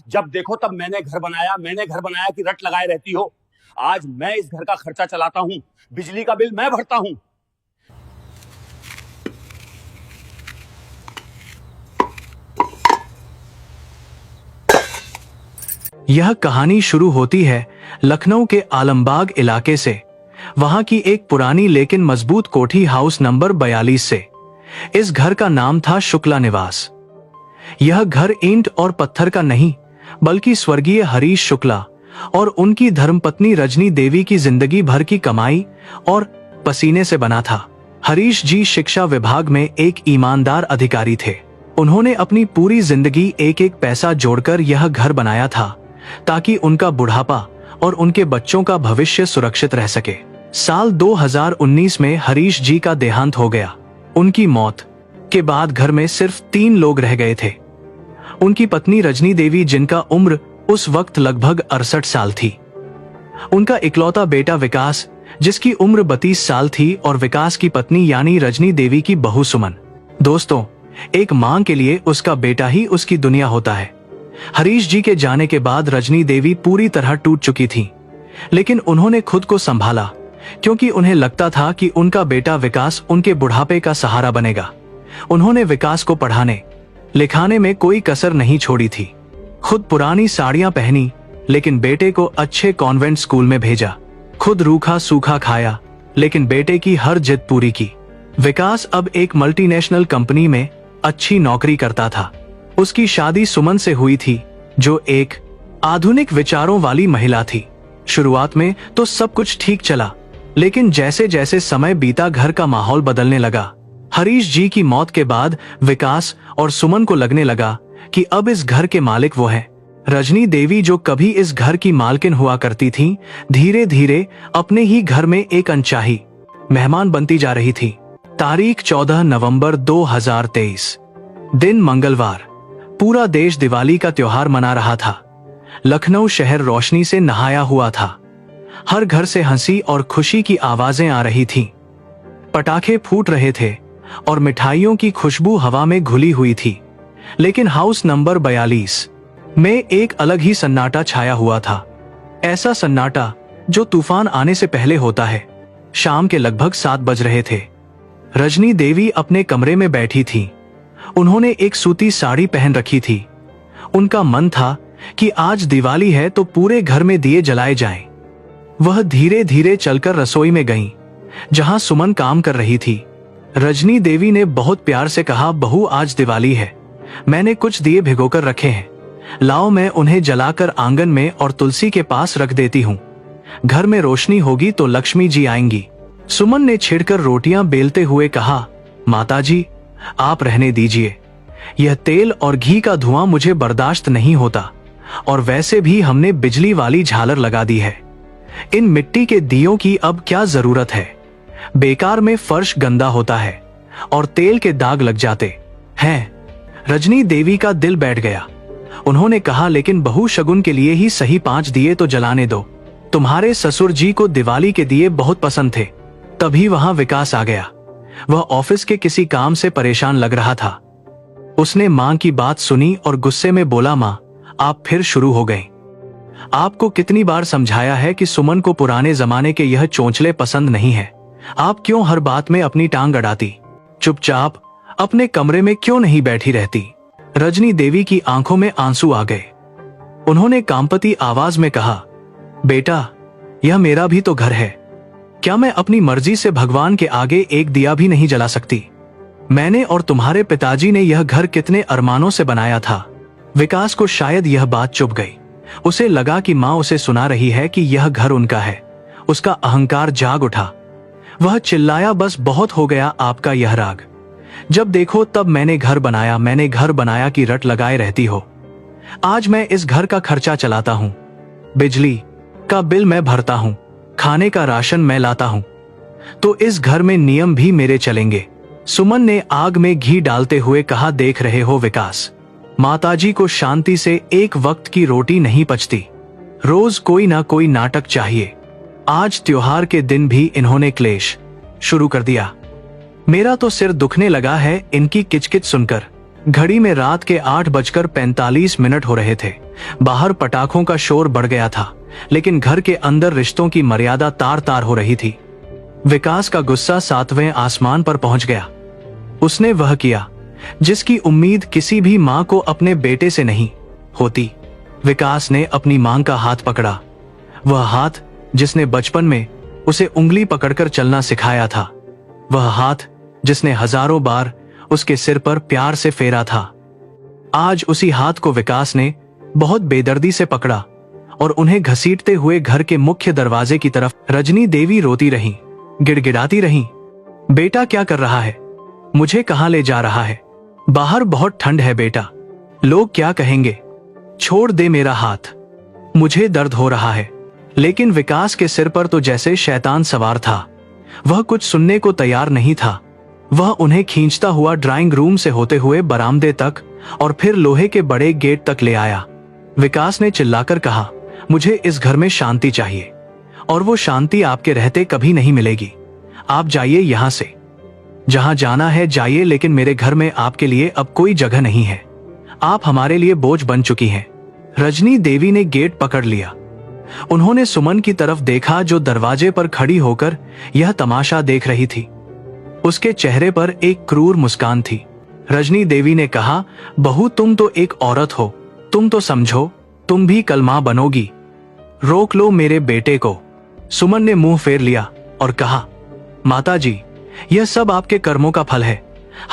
जब देखो तब मैंने घर बनाया की रट लगाए रहती हो। आज मैं इस घर का खर्चा चलाता हूँ, बिजली का बिल मैं भरता हूँ। यह कहानी शुरू होती है लखनऊ के आलमबाग इलाके से। वहां की एक पुरानी लेकिन मजबूत कोठी हाउस नंबर 42 से। इस घर का नाम था शुक्ला निवास। यह घर ईंट और पत्थर का नहीं, बल्कि स्वर्गीय हरीश शुक्ला और उनकी धर्मपत्नी रजनी देवी की जिंदगी भर की कमाई और पसीने से बना था। हरीश जी शिक्षा विभाग में एक ईमानदार अधिकारी थे। उन्होंने अपनी पूरी जिंदगी एक एक पैसा जोड़कर यह घर बनाया था, ताकि उनका बुढ़ापा और उनके बच्चों का भविष्य सुरक्षित रह सके। साल 2019 में हरीश जी का देहांत हो गया। उनकी मौत के बाद घर में सिर्फ 3 लोग रह गए थे। उनकी पत्नी रजनी देवी, जिनका उम्र उस वक्त लगभग 68 साल थी। उनका इकलौता बेटा विकास, जिसकी उम्र 32 साल थी, और विकास की पत्नी यानी रजनी देवी की बहू सुमन। दोस्तों, एक मां के लिए उसका बेटा ही उसकी दुनिया होता है। हरीश जी के जाने के बाद रजनी देवी पूरी तरह टूट चुकी थी, लेकिन उन्होंने खुद को संभाला, क्योंकि उन्हें लगता था कि उनका बेटा विकास उनके बुढ़ापे का सहारा बनेगा। उन्होंने विकास को पढ़ाने लिखाने में कोई कसर नहीं छोड़ी थी। खुद पुरानी साड़ियां पहनी, लेकिन बेटे को अच्छे कॉन्वेंट स्कूल में भेजा। खुद रूखा सूखा खाया, लेकिन बेटे की हर जिद पूरी की। विकास अब एक मल्टीनेशनल कंपनी में अच्छी नौकरी करता था। उसकी शादी सुमन से हुई थी, जो एक आधुनिक विचारों वाली महिला थी। शुरुआत में तो सब कुछ ठीक चला, लेकिन जैसे जैसे समय बीता घर का माहौल बदलने लगा। हरीश जी की मौत के बाद विकास और सुमन को लगने लगा कि अब इस घर के मालिक वो हैं। रजनी देवी, जो कभी इस घर की मालकिन हुआ करती थीं, धीरे धीरे अपने ही घर में एक अनचाही मेहमान बनती जा रही थी। तारीख 14 नवंबर 2023, दिन मंगलवार। पूरा देश दिवाली का त्योहार मना रहा था। लखनऊ शहर रोशनी से नहाया हुआ था। हर घर से हंसी और खुशी की आवाजें आ रही थीं। पटाखे फूट रहे थे और मिठाइयों की खुशबू हवा में घुली हुई थी। लेकिन हाउस नंबर 42 में एक अलग ही सन्नाटा छाया हुआ था। ऐसा सन्नाटा जो तूफान आने से पहले होता है। शाम के लगभग 7 बज रहे थे। रजनी देवी अपने कमरे में बैठी थी। उन्होंने एक सूती साड़ी पहन रखी थी। उनका मन था कि आज दिवाली है तो पूरे घर में दिए जलाए जाएं। वह धीरे धीरे चलकर रसोई में गईं, जहां सुमन काम कर रही थी। रजनी देवी ने बहुत प्यार से कहा, बहू, आज दिवाली है, मैंने कुछ दिए भिगोकर रखे हैं, लाओ मैं उन्हें जलाकर आंगन में और तुलसी के पास रख देती हूँ। घर में रोशनी होगी तो लक्ष्मी जी आएंगी। सुमन ने छिड़कर रोटियां बेलते हुए कहा, माताजी, आप रहने दीजिए, यह तेल और घी का धुआं मुझे बर्दाश्त नहीं होता, और वैसे भी हमने बिजली वाली झालर लगा दी है। इन मिट्टी के दियों की अब क्या जरूरत है? बेकार में फर्श गंदा होता है और तेल के दाग लग जाते हैं। रजनी देवी का दिल बैठ गया। उन्होंने कहा, लेकिन बहू, शगुन के लिए ही सही 5 दिए तो जलाने दो। तुम्हारे ससुर जी को दिवाली के दिए बहुत पसंद थे। तभी वहां विकास आ गया। वह ऑफिस के किसी काम से परेशान लग रहा था। उसने मां की बात सुनी और गुस्से में बोला, मां, आप फिर शुरू हो गए। आपको कितनी बार समझाया है कि सुमन को पुराने जमाने के यह चोंचले पसंद नहीं है। आप क्यों हर बात में अपनी टांग अड़ाती? चुपचाप अपने कमरे में क्यों नहीं बैठी रहती? रजनी देवी की आंखों में आंसू आ गए। उन्होंने कांपती आवाज में कहा, बेटा, यह मेरा भी तो घर है। क्या मैं अपनी मर्जी से भगवान के आगे एक दिया भी नहीं जला सकती? मैंने और तुम्हारे पिताजी ने यह घर कितने अरमानों से बनाया था। विकास को शायद यह बात चुभ गई। उसे लगा कि मां उसे सुना रही है कि यह घर उनका है। उसका अहंकार जाग उठा। वह चिल्लाया, बस बहुत हो गया आपका यह राग। जब देखो तब मैंने घर बनाया की रट लगाए रहती हो। आज मैं इस घर का खर्चा चलाता हूँ, बिजली का बिल मैं भरता हूँ, खाने का राशन मैं लाता हूँ, तो इस घर में नियम भी मेरे चलेंगे। सुमन ने आग में घी डालते हुए कहा, देख रहे हो विकास, माताजी को शांति से एक वक्त की रोटी नहीं पचती। रोज कोई ना कोई नाटक चाहिए। आज त्योहार के दिन भी इन्होंने क्लेश शुरू कर दिया। मेरा तो सिर दुखने लगा है इनकी किचकिच सुनकर। घड़ी में रात के 8:45 हो रहे थे। बाहर पटाखों का शोर बढ़ गया था, लेकिन घर के अंदर रिश्तों की मर्यादा तार तार हो रही थी। विकास का गुस्सा 7वें आसमान पर पहुंच गया। उसने वह किया जिसकी उम्मीद किसी भी मां को अपने बेटे से नहीं होती। विकास ने अपनी मां का हाथ पकड़ा, वह हाथ जिसने बचपन में उसे उंगली पकड़कर चलना सिखाया था, वह हाथ जिसने हजारों बार उसके सिर पर प्यार से फेरा था। आज उसी हाथ को विकास ने बहुत बेदर्दी से पकड़ा और उन्हें घसीटते हुए घर के मुख्य दरवाजे की तरफ। रजनी देवी रोती रही, गिड़गिड़ाती रही, बेटा क्या कर रहा है? मुझे कहां ले जा रहा है? बाहर बहुत ठंड है बेटा, लोग क्या कहेंगे? छोड़ दे मेरा हाथ, मुझे दर्द हो रहा है। लेकिन विकास के सिर पर तो जैसे शैतान सवार था। वह कुछ सुनने को तैयार नहीं था। वह उन्हें खींचता हुआ ड्राइंग रूम से होते हुए बरामदे तक और फिर लोहे के बड़े गेट तक ले आया। विकास ने चिल्लाकर कहा, मुझे इस घर में शांति चाहिए, और वो शांति आपके रहते कभी नहीं मिलेगी। आप जाइए यहां से, जहां जाना है जाइए, लेकिन मेरे घर में आपके लिए अब कोई जगह नहीं है। आप हमारे लिए बोझ बन चुकी हैं। रजनी देवी ने गेट पकड़ लिया। उन्होंने सुमन की तरफ देखा जो दरवाजे पर खड़ी होकर यह तमाशा देख रही थी। उसके चेहरे पर एक क्रूर मुस्कान थी। रजनी देवी ने कहा, बहू तुम तो एक औरत हो, तुम तो समझो तुम भी कल मां बनोगी। रोक लो मेरे बेटे को। सुमन ने मुंह फेर लिया और कहा, माताजी, यह सब आपके कर्मों का फल है,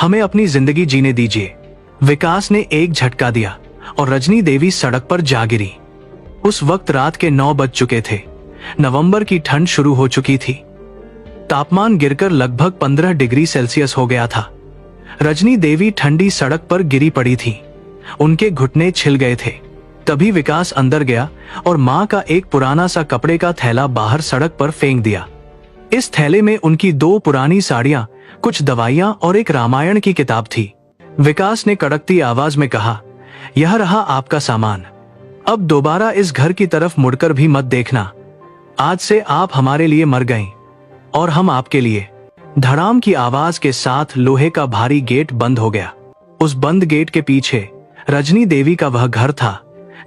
हमें अपनी जिंदगी जीने दीजिए। विकास ने एक झटका दिया और रजनी देवी सड़क पर जा गिरी। उस वक्त रात के 9 बज चुके थे। नवंबर की ठंड शुरू हो चुकी थी। तापमान गिरकर लगभग 15 डिग्री सेल्सियस हो गया था। रजनी देवी ठंडी सड़क पर गिरी पड़ी थी, उनके घुटने छिल गए थे। तभी विकास अंदर गया और मां का एक पुराना सा कपड़े का थैला बाहर सड़क पर फेंक दिया। इस थैले में उनकी 2 पुरानी साड़ियां, कुछ दवाइयां और एक रामायण की किताब थी। विकास ने कड़कती आवाज में कहा, यह रहा आपका सामान, अब दोबारा इस घर की तरफ मुड़कर भी मत देखना। आज से आप हमारे लिए मर गए और हम आपके लिए। धड़ाम की आवाज के साथ लोहे का भारी गेट बंद हो गया। उस बंद गेट के पीछे रजनी देवी का वह घर था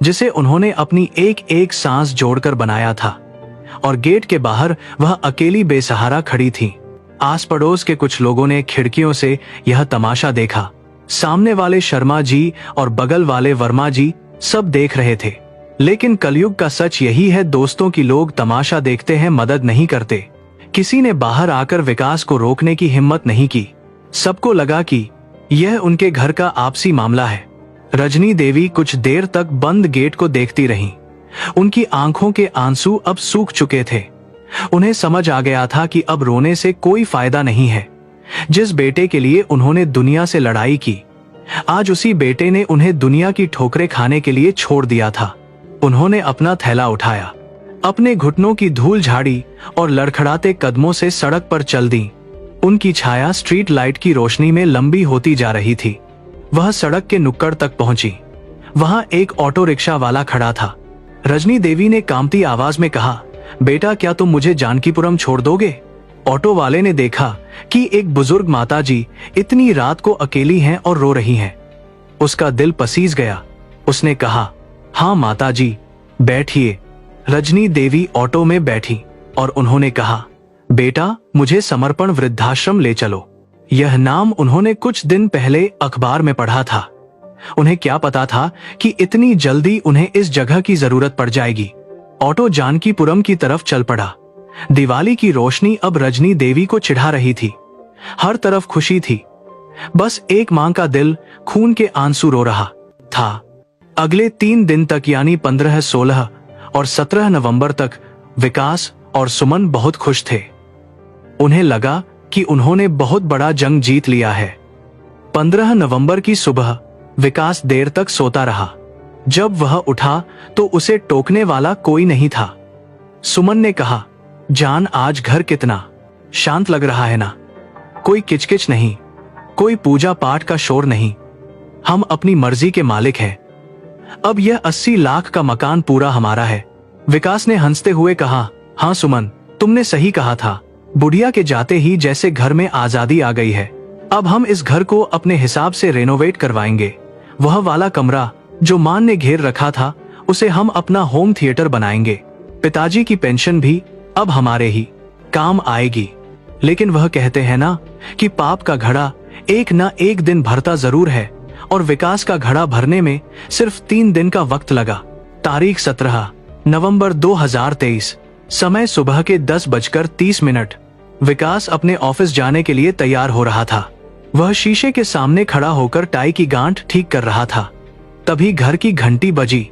जिसे उन्होंने अपनी एक एक सांस जोड़कर बनाया था, और गेट के बाहर वह अकेली बेसहारा खड़ी थी। आस पड़ोस के कुछ लोगों ने खिड़कियों से यह तमाशा देखा। सामने वाले शर्मा जी और बगल वाले वर्मा जी सब देख रहे थे। लेकिन कलयुग का सच यही है दोस्तों की लोग तमाशा देखते हैं, मदद नहीं करते। किसी ने बाहर आकर विकास को रोकने की हिम्मत नहीं की। सबको लगा कि यह उनके घर का आपसी मामला है। रजनी देवी कुछ देर तक बंद गेट को देखती रहीं। उनकी आंखों के आंसू अब सूख चुके थे। उन्हें समझ आ गया था कि अब रोने से कोई फायदा नहीं है। जिस बेटे के लिए उन्होंने दुनिया से लड़ाई की, आज उसी बेटे ने उन्हें दुनिया की ठोकरें खाने के लिए छोड़ दिया था। उन्होंने अपना थैला उठाया, अपने घुटनों की धूल झाड़ी और लड़खड़ाते कदमों से सड़क पर चल दी। उनकी छाया स्ट्रीट लाइट की रोशनी में लंबी होती जा रही थी। वह सड़क के नुक्कड़ तक पहुंची। वहां एक ऑटो रिक्शा वाला खड़ा था। रजनी देवी ने कांपती आवाज में कहा, बेटा क्या तुम मुझे जानकीपुरम छोड़ दोगे? ऑटो वाले ने देखा कि एक बुजुर्ग माताजी इतनी रात को अकेली हैं और रो रही हैं। उसका दिल पसीज गया। उसने कहा, हाँ माताजी, बैठिए। रजनी देवी ऑटो में बैठी और उन्होंने कहा, बेटा मुझे समर्पण वृद्धाश्रम ले चलो। यह नाम उन्होंने कुछ दिन पहले अखबार में पढ़ा था। उन्हें क्या पता था कि इतनी जल्दी उन्हें इस जगह की जरूरत पड़ जाएगी। ऑटो जानकीपुरम की तरफ चल पड़ा। दिवाली की रोशनी अब रजनी देवी को चिढ़ा रही थी। हर तरफ खुशी थी, बस एक मां का दिल खून के आंसू रो रहा था। अगले 3 दिन तक यानी 15, 16 और 17 नवंबर तक विकास और सुमन बहुत खुश थे। उन्हें लगा कि उन्होंने बहुत बड़ा जंग जीत लिया है। 15 नवंबर की सुबह विकास देर तक सोता रहा। जब वह उठा तो उसे टोकने वाला कोई नहीं था। सुमन ने कहा, जान आज घर कितना शांत लग रहा है ना? कोई किचकिच नहीं, कोई पूजा पाठ का शोर नहीं। हम अपनी मर्जी के मालिक हैं। अब यह 80 लाख का मकान पूरा हमारा है। विकास ने हंसते हुए कहा, हाँ सुमन, तुमने सही कहा था। बुढ़िया के जाते ही जैसे घर में आजादी आ गई है। अब हम इस घर को अपने हिसाब से रेनोवेट करवाएंगे। वह वाला कमरा जो मान ने घेर रखा था उसे हम अपना होम थिएटर बनाएंगे। पिताजी की पेंशन भी अब हमारे ही काम आएगी। लेकिन वह कहते हैं ना कि पाप का घड़ा एक ना एक दिन भरता जरूर है, और विकास का घड़ा भरने में सिर्फ 3 दिन का वक्त लगा। तारीख 17 नवंबर 2023, समय सुबह के 10:30। विकास अपने ऑफिस जाने के लिए तैयार हो रहा था। वह शीशे के सामने खड़ा होकर टाई की गांठ ठीक कर रहा था। तभी घर की घंटी बजी।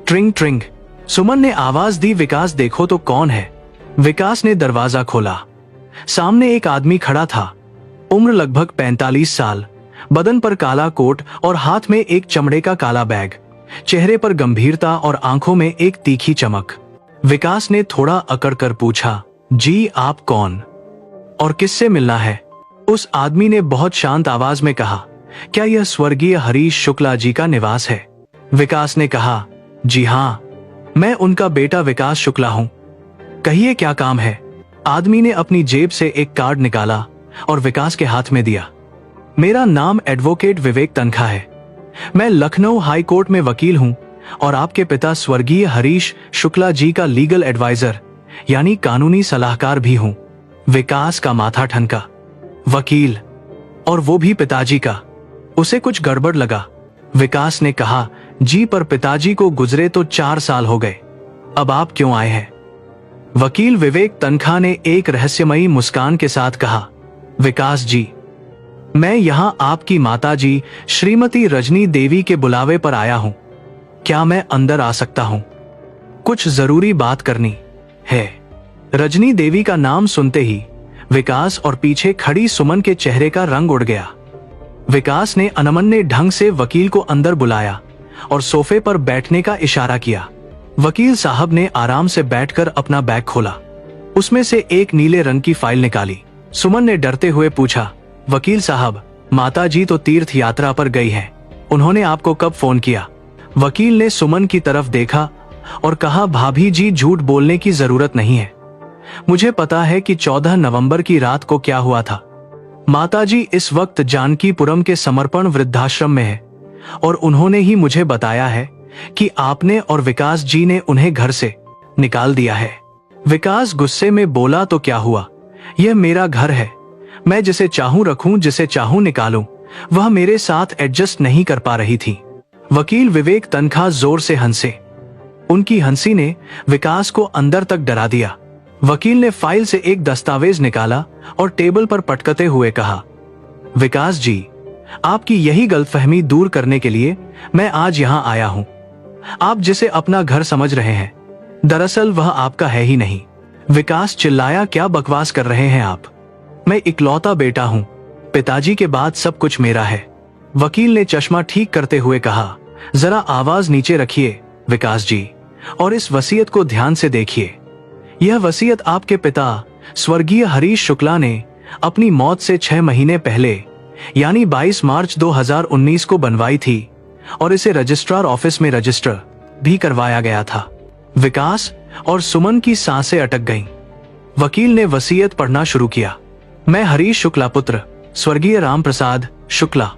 ट्रिंग ट्रिंग। सुमन ने आवाज दी, विकास देखो तो कौन है। विकास ने दरवाजा खोला। सामने एक आदमी खड़ा था। उम्र लगभग 45 साल, बदन पर काला कोट और हाथ में एक चमड़े का काला बैग। चेहरे पर गंभीरता और आंखों में एक तीखी चमक। विकास ने थोड़ा अकड़ कर पूछा, जी आप कौन और किससे मिलना है? उस आदमी ने बहुत शांत आवाज में कहा, क्या यह स्वर्गीय हरीश शुक्ला जी का निवास है? विकास ने कहा, जी हाँ, मैं उनका बेटा विकास शुक्ला हूं। कहिए क्या काम है? आदमी ने अपनी जेब से एक कार्ड निकाला और विकास के हाथ में दिया। मेरा नाम एडवोकेट विवेक तनखा है। मैं लखनऊ हाई कोर्ट में वकील हूं और आपके पिता स्वर्गीय हरीश शुक्ला जी का लीगल एडवाइजर यानी कानूनी सलाहकार भी हूं। विकास का माथा ठनका। वकील, और वो भी पिताजी का। उसे कुछ गड़बड़ लगा। विकास ने कहा, जी पर पिताजी को गुजरे तो 4 साल हो गए, अब आप क्यों आए हैं? वकील विवेक तनखा ने एक रहस्यमयी मुस्कान के साथ कहा, विकास जी, मैं यहां आपकी माताजी श्रीमती रजनी देवी के बुलावे पर आया हूं। क्या मैं अंदर आ सकता हूं? कुछ जरूरी बात करनी है। रजनी देवी का नाम सुनते ही विकास और पीछे खड़ी सुमन के चेहरे का रंग उड़ गया। विकास ने अनमन्य ढंग से वकील को अंदर बुलाया और सोफे पर बैठने का इशारा किया। वकील साहब ने आराम से बैठकर अपना बैग खोला। उसमें से एक नीले रंग की फाइल निकाली। सुमन ने डरते हुए पूछा, वकील साहब, माताजी तो तीर्थ यात्रा पर गई हैं। उन्होंने आपको कब फोन किया? वकील ने सुमन की तरफ देखा और कहा, भाभी जी, झूठ बोलने की जरूरत नहीं है। मुझे पता है कि 14 नवंबर की रात को क्या हुआ था। माताजी इस वक्त जानकीपुरम के समर्पण वृद्धाश्रम में है और उन्होंने ही मुझे बताया है कि आपने और विकास जी ने उन्हें घर से निकाल दिया है। विकास गुस्से में बोला, तो क्या हुआ? यह मेरा घर है। मैं जिसे चाहूं रखूं, जिसे चाहूं निकालूं। वह मेरे साथ एडजस्ट नहीं कर पा रही थी। वकील विवेक तनखा जोर से हंसे। उनकी हंसी ने विकास को अंदर तक डरा दिया। वकील ने फाइल से एक दस्तावेज निकाला और टेबल पर पटकते हुए कहा, विकास जी, आपकी यही गलतफहमी दूर करने के लिए मैं आज यहां आया हूं। आप जिसे अपना घर समझ रहे हैं, दरअसल वह आपका है ही नहीं। विकास चिल्लाया, क्या बकवास कर रहे हैं आप? मैं इकलौता बेटा हूं। पिताजी के बाद सब कुछ मेरा है। वकील ने चश्मा ठीक करते हुए कहा, जरा आवाज नीचे रखिए विकास जी, और इस वसीयत को ध्यान से देखिए। यह वसीयत आपके पिता स्वर्गीय हरीश शुक्ला ने अपनी मौत से 6 महीने पहले यानी 22 मार्च 2019 को बनवाई थी और इसे रजिस्ट्रार ऑफिस में रजिस्टर भी करवाया गया था। विकास और सुमन की सांसें अटक गईं। वकील ने वसीयत पढ़ना शुरू किया। मैं हरीश शुक्ला पुत्र स्वर्गीय राम प्रसाद शुक्ला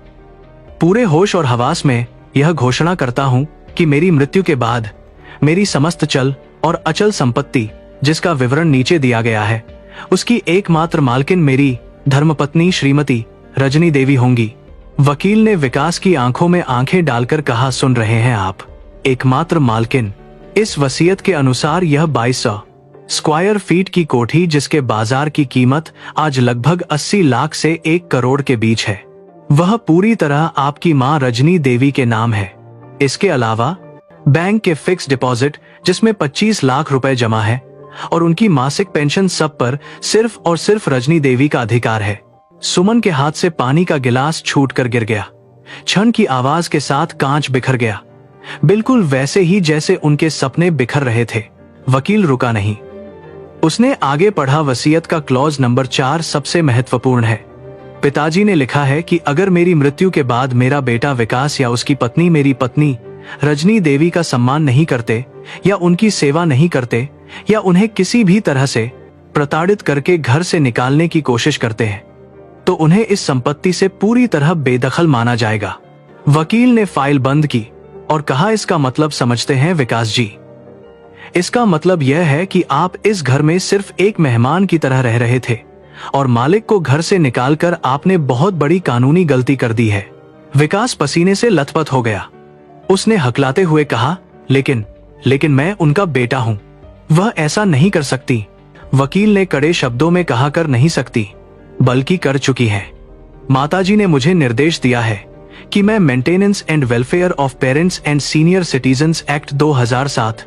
पूरे होश और हवास में यह घोषणा करता हूं कि मेरी मृत्यु के बाद मेरी समस्त चल और अचल संपत्ति, जिसका विवरण नीचे दिया गया है, उसकी एकमात्र मालकिन मेरी धर्मपत्नी श्रीमती रजनी देवी होंगी। वकील ने विकास की आंखों में आंखें डालकर कहा, सुन रहे हैं आप? एकमात्र मालकिन। इस वसीयत के अनुसार यह 2200 स्क्वायर फीट की कोठी, जिसके बाजार की कीमत आज लगभग 80 लाख से 1 करोड़ के बीच है, वह पूरी तरह आपकी मां रजनी देवी के नाम है। इसके अलावा बैंक के फिक्स डिपॉजिट, जिसमें 25 लाख रुपए जमा है, और उनकी मासिक पेंशन, सब पर सिर्फ और सिर्फ रजनी देवी का अधिकार है। सुमन के हाथ से पानी का गिलास छूटकर गिर गया। क्षण की आवाज के साथ कांच बिखर गया, बिल्कुल वैसे ही जैसे उनके सपने बिखर रहे थे। वकील रुका नहीं। उसने आगे पढ़ा, वसीयत का क्लॉज नंबर 4 सबसे महत्वपूर्ण है। पिताजी ने लिखा है कि अगर मेरी मृत्यु के बाद मेरा बेटा विकास या उसकी पत्नी मेरी पत्नी रजनी देवी का सम्मान नहीं करते या उनकी सेवा नहीं करते या उन्हें किसी भी तरह से प्रताड़ित करके घर से निकालने की कोशिश करते हैं, तो उन्हें इस संपत्ति से पूरी तरह बेदखल माना जाएगा। वकील ने फाइल बंद की और कहा, इसका मतलब समझते हैं विकास जी? इसका मतलब यह है कि आप इस घर में सिर्फ एक मेहमान की तरह रह रहे थे और मालिक को घर से निकालकर आपने बहुत बड़ी कानूनी गलती कर दी है। विकास पसीने से लथपथ हो गया। उसने हकलाते हुए कहा, लेकिन मैं उनका बेटा हूं। वह ऐसा नहीं कर सकती। वकील ने कड़े शब्दों में कहा, कर नहीं सकती, बल्कि कर चुकी है। माताजी ने मुझे निर्देश दिया है कि मैं maintenance and welfare of parents and senior citizens act 2007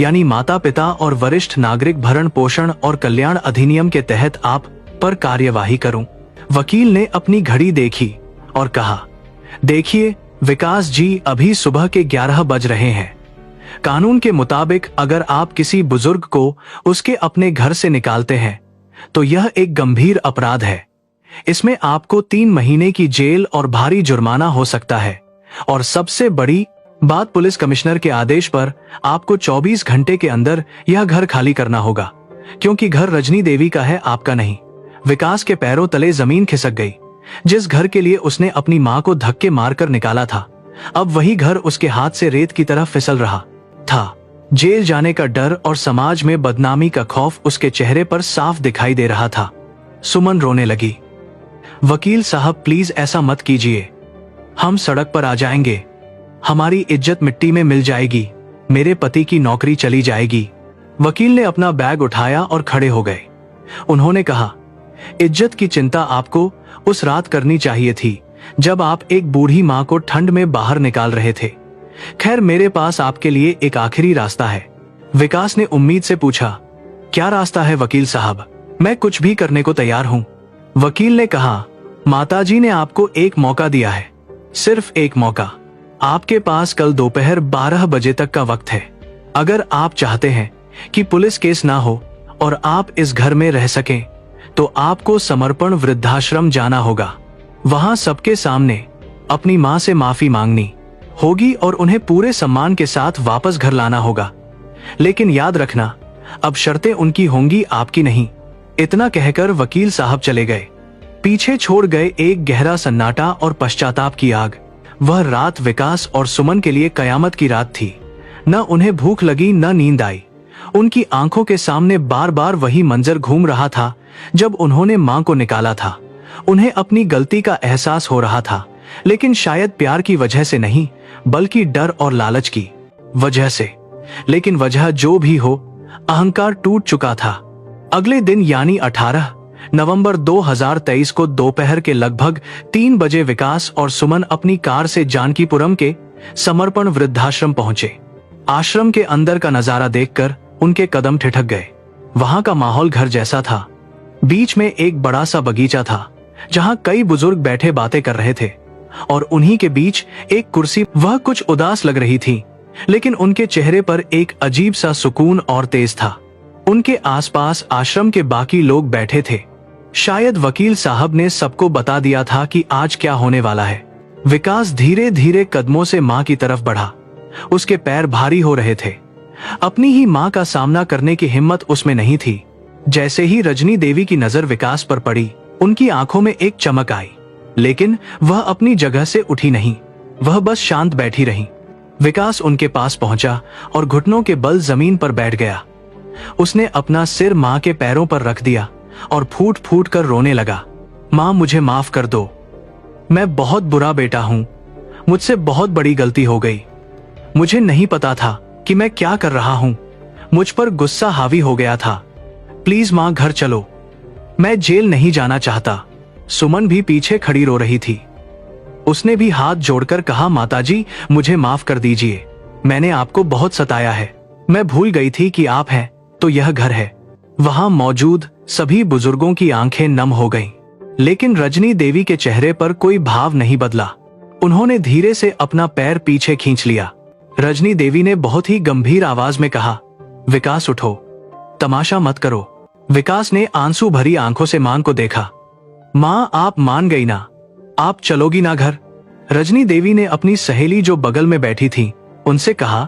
यानी माता पिता और वरिष्ठ नागरिक भरण पोषण और कल्याण अधिनियम के तहत आप पर कार्यवाही करूं। वकील ने अपनी घड़ी देखी और कहा, देखिए विकास जी, अभी सुबह के 11 बज रहे हैं। कानून के मुताबिक अगर आप किसी बुजुर्ग को उसके अपने घर से निकालते हैं तो यह एक गंभीर अपराध है। इसमें आपको 3 महीने की जेल और भारी जुर्माना हो सकता है। और सबसे बड़ी बात, पुलिस कमिश्नर के आदेश पर आपको 24 घंटे के अंदर यह घर खाली करना होगा, क्योंकि घर रजनी देवी का है, आपका नहीं। विकास के पैरों तले जमीन खिसक गई। जिस घर के लिए उसने अपनी मां को धक्के मारकर निकाला था, अब वही घर उसके हाथ से रेत की तरह फिसल रहा था। जेल जाने का डर और समाज में बदनामी का खौफ उसके चेहरे पर साफ दिखाई दे रहा था। सुमन रोने लगी। वकील साहब, प्लीज ऐसा मत कीजिए। हम सड़क पर आ जाएंगे, हमारी इज्जत मिट्टी में मिल जाएगी, मेरे पति की नौकरी चली जाएगी। वकील ने अपना बैग उठाया और खड़े हो गए। उन्होंने कहा, इज्जत की चिंता आपको उस रात करनी चाहिए थी जब आप एक बूढ़ी मां को ठंड में बाहर निकाल रहे थे। खैर, मेरे पास आपके लिए एक आखिरी रास्ता है। विकास ने उम्मीद से पूछा, क्या रास्ता है वकील साहब? मैं कुछ भी करने को तैयार हूं। वकील ने कहा, माताजी ने आपको एक मौका दिया है, सिर्फ एक मौका। आपके पास कल दोपहर 12 बजे तक का वक्त है। अगर आप चाहते हैं कि पुलिस केस ना हो और आप इस घर में रह सकें, तो आपको समर्पण वृद्धाश्रम जाना होगा। वहां सबके सामने अपनी मां से माफी मांगनी होगी और उन्हें पूरे सम्मान के साथ वापस घर लाना होगा। लेकिन याद रखना, अब शर्तें उनकी होंगी, आपकी नहीं। इतना कहकर वकील साहब चले गए। पीछे छोड़ गए एक गहरा सन्नाटा और पश्चाताप की आग। वह रात विकास और सुमन के लिए कयामत की रात थी। न उन्हें भूख लगी, न नींद आई। उनकी आंखों के सामने बार बार वही मंजर घूम रहा था जब उन्होंने मां को निकाला था। उन्हें अपनी गलती का एहसास हो रहा था, लेकिन शायद प्यार की वजह से नहीं, बल्कि डर और लालच की वजह से। लेकिन वजह जो भी हो, अहंकार टूट चुका था। अगले दिन यानी 18 नवंबर 2023 को दोपहर के लगभग 3 बजे विकास और सुमन अपनी कार से जानकीपुरम के समर्पण वृद्धाश्रम पहुंचे। आश्रम के अंदर का नजारा देखकर उनके कदम ठिठक गए। वहां का माहौल घर जैसा था। बीच में एक बड़ा सा बगीचा था जहां कई बुजुर्ग बैठे बातें कर रहे थे और उन्हीं के बीच एक कुर्सी। वह कुछ उदास लग रही थी, लेकिन उनके चेहरे पर एक अजीब सा सुकून और तेज था। उनके आसपास आश्रम के बाकी लोग बैठे थे। शायद वकील साहब ने सबको बता दिया था कि आज क्या होने वाला है। विकास धीरे धीरे कदमों से मां की तरफ बढ़ा। उसके पैर भारी हो रहे थे। अपनी ही मां का सामना करने की हिम्मत उसमें नहीं थी। जैसे ही रजनी देवी की नजर विकास पर पड़ी, उनकी आंखों में एक चमक आई, लेकिन वह अपनी जगह से उठी नहीं। वह बस शांत बैठी रही। विकास उनके पास पहुंचा और घुटनों के बल जमीन पर बैठ गया। उसने अपना सिर मां के पैरों पर रख दिया और फूट फूट कर रोने लगा। मां, मुझे माफ कर दो। मैं बहुत बुरा बेटा हूं। मुझसे बहुत बड़ी गलती हो गई। मुझे नहीं पता था कि मैं क्या कर रहा हूं। मुझ पर गुस्सा हावी हो गया था। प्लीज मां, घर चलो। मैं जेल नहीं जाना चाहता। सुमन भी पीछे खड़ी रो रही थी। उसने भी हाथ जोड़कर कहा, माताजी, मुझे माफ कर दीजिए। मैंने आपको बहुत सताया है। मैं भूल गई थी कि आप हैं तो यह घर है। वहां मौजूद सभी बुजुर्गों की आंखें नम हो गईं, लेकिन रजनी देवी के चेहरे पर कोई भाव नहीं बदला। उन्होंने धीरे से अपना पैर पीछे खींच लिया। रजनी देवी ने बहुत ही गंभीर आवाज में कहा, विकास उठो, तमाशा मत करो। विकास ने आंसू भरी आंखों से मां को देखा। मां, आप मान गई ना? आप चलोगी ना घर? रजनी देवी ने अपनी सहेली जो बगल में बैठी थी उनसे कहा,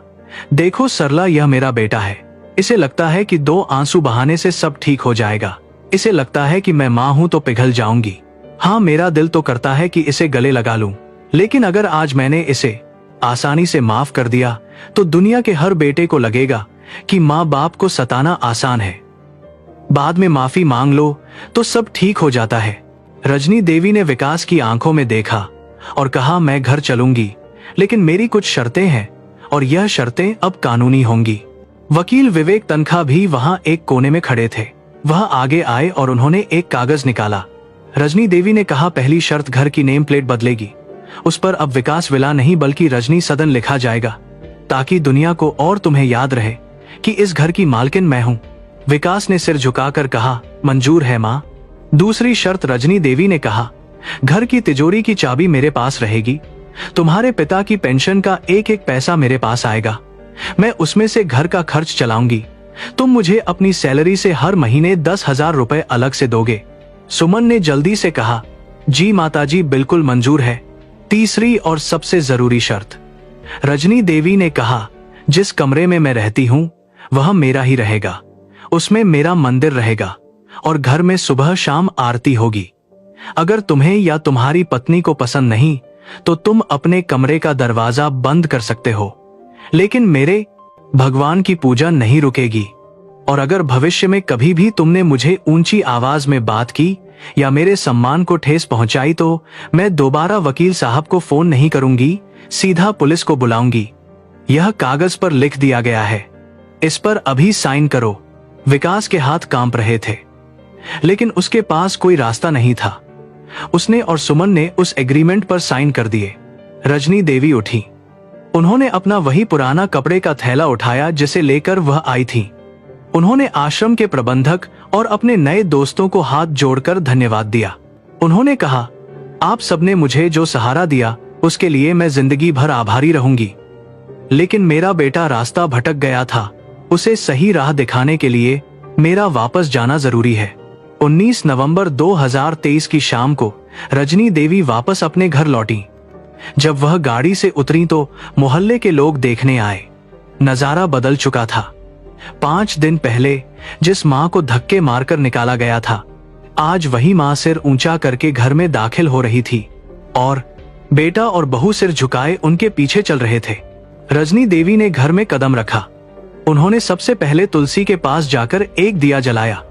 देखो सरला, यह मेरा बेटा है। इसे लगता है कि 2 आंसू बहाने से सब ठीक हो जाएगा। इसे लगता है कि मैं मां हूं तो पिघल जाऊंगी। हाँ, मेरा दिल तो करता है कि इसे गले लगा लूं, लेकिन अगर आज मैंने इसे आसानी से माफ कर दिया तो दुनिया के हर बेटे को लगेगा कि माँ बाप को सताना आसान है। बाद में माफी मांग लो तो सब ठीक हो जाता है। रजनी देवी ने विकास की आंखों में देखा और कहा, मैं घर चलूंगी, लेकिन मेरी कुछ शर्तें हैं और यह शर्तें अब कानूनी होंगी। वकील विवेक तनखा भी वहां एक कोने में खड़े थे। वह आगे आए और उन्होंने एक कागज निकाला। रजनी देवी ने कहा, पहली शर्त, घर की नेम प्लेट बदलेगी। उस पर अब विकास विला नहीं बल्कि रजनी सदन लिखा जाएगा, ताकि दुनिया को और तुम्हें याद रहे कि इस घर की मालकिन मैं हूं। विकास ने सिर झुकाकर कहा, मंजूर है मां। दूसरी शर्त, रजनी देवी ने कहा, घर की तिजोरी की चाबी मेरे पास रहेगी। तुम्हारे पिता की पेंशन का एक एक पैसा मेरे पास आएगा। मैं उसमें से घर का खर्च चलाऊंगी। तुम मुझे अपनी सैलरी से हर महीने 10,000 रुपए अलग से दोगे। सुमन ने जल्दी से कहा, जी माताजी, बिल्कुल मंजूर है। तीसरी और सबसे जरूरी शर्त, रजनी देवी ने कहा, जिस कमरे में मैं रहती हूं वह मेरा ही रहेगा। उसमें मेरा मंदिर रहेगा और घर में सुबह शाम आरती होगी। अगर तुम्हें या तुम्हारी पत्नी को पसंद नहीं तो तुम अपने कमरे का दरवाजा बंद कर सकते हो, लेकिन मेरे भगवान की पूजा नहीं रुकेगी। और अगर भविष्य में कभी भी तुमने मुझे ऊंची आवाज में बात की या मेरे सम्मान को ठेस पहुंचाई तो मैं दोबारा वकील साहब को फोन नहीं करूंगी, सीधा पुलिस को बुलाऊंगी। यह कागज पर लिख दिया गया है, इस पर अभी साइन करो। विकास के हाथ कांप रहे थे, लेकिन उसके पास कोई रास्ता नहीं था। उसने और सुमन ने उस एग्रीमेंट पर साइन कर दिए। रजनी देवी उठी। उन्होंने अपना वही पुराना कपड़े का थैला उठाया जिसे लेकर वह आई थी। उन्होंने आश्रम के प्रबंधक और अपने नए दोस्तों को हाथ जोड़कर धन्यवाद दिया। उन्होंने कहा, आप सबने मुझे जो सहारा दिया उसके लिए मैं जिंदगी भर आभारी रहूंगी, लेकिन मेरा बेटा रास्ता भटक गया था। उसे सही राह दिखाने के लिए मेरा वापस जाना जरूरी है। 19 नवंबर 2023 की शाम को रजनी देवी वापस अपने घर लौटी। जब वह गाड़ी से उतरी तो मोहल्ले के लोग देखने आए। नजारा बदल चुका था। 5 दिन पहले जिस मां को धक्के मारकर निकाला गया था, आज वही मां सिर ऊंचा करके घर में दाखिल हो रही थी और बेटा और बहू सिर झुकाए उनके पीछे चल रहे थे। रजनी देवी ने घर में कदम रखा। उन्होंने सबसे पहले तुलसी के पास जाकर एक दिया जलाया।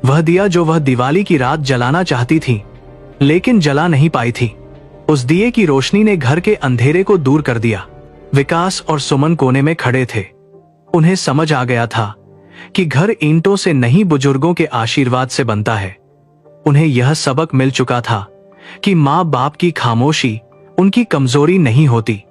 वह दिया जो वह दिवाली की रात जलाना चाहती थी, लेकिन जला नहीं पाई थी। उस दिए की रोशनी ने घर के अंधेरे को दूर कर दिया। विकास और सुमन कोने में खड़े थे। उन्हें समझ आ गया था कि घर ईंटों से नहीं, बुजुर्गों के आशीर्वाद से बनता है। उन्हें यह सबक मिल चुका था कि माँ बाप की खामोशी उनकी कमजोरी नहीं होती,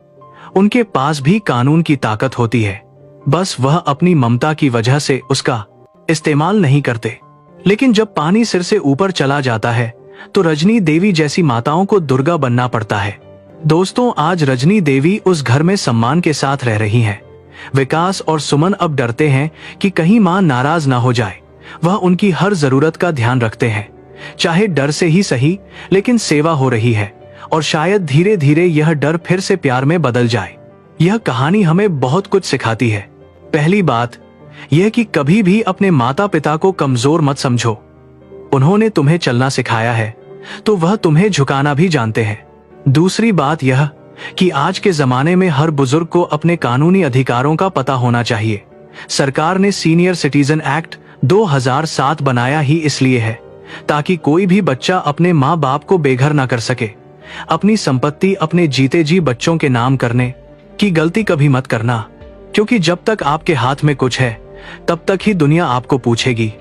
उनके पास भी कानून की ताकत होती है। बस वह अपनी ममता की वजह से उसका इस्तेमाल नहीं करते। लेकिन जब पानी सिर से ऊपर चला जाता है तो रजनी देवी जैसी माताओं को दुर्गा बनना पड़ता है। दोस्तों, आज रजनी देवी उस घर में सम्मान के साथ रह रही हैं। विकास और सुमन अब डरते हैं कि कहीं मां नाराज ना हो जाए। वह उनकी हर जरूरत का ध्यान रखते हैं, चाहे डर से ही सही, लेकिन सेवा हो रही है और शायद धीरे धीरे यह डर फिर से प्यार में बदल जाए। यह कहानी हमें बहुत कुछ सिखाती है। पहली बात यह कि कभी भी अपने माता पिता को कमजोर मत समझो। उन्होंने तुम्हें चलना सिखाया है तो वह तुम्हें झुकाना भी जानते हैं। दूसरी बात यह कि आज के जमाने में हर बुजुर्ग को अपने कानूनी अधिकारों का पता होना चाहिए। सरकार ने सीनियर सिटीजन एक्ट 2007 बनाया ही इसलिए है ताकि कोई भी बच्चा अपने माँ बाप को बेघर ना कर सके। अपनी संपत्ति अपने जीते जी बच्चों के नाम करने की गलती कभी मत करना, क्योंकि जब तक आपके हाथ में कुछ है तब तक ही दुनिया आपको पूछेगी।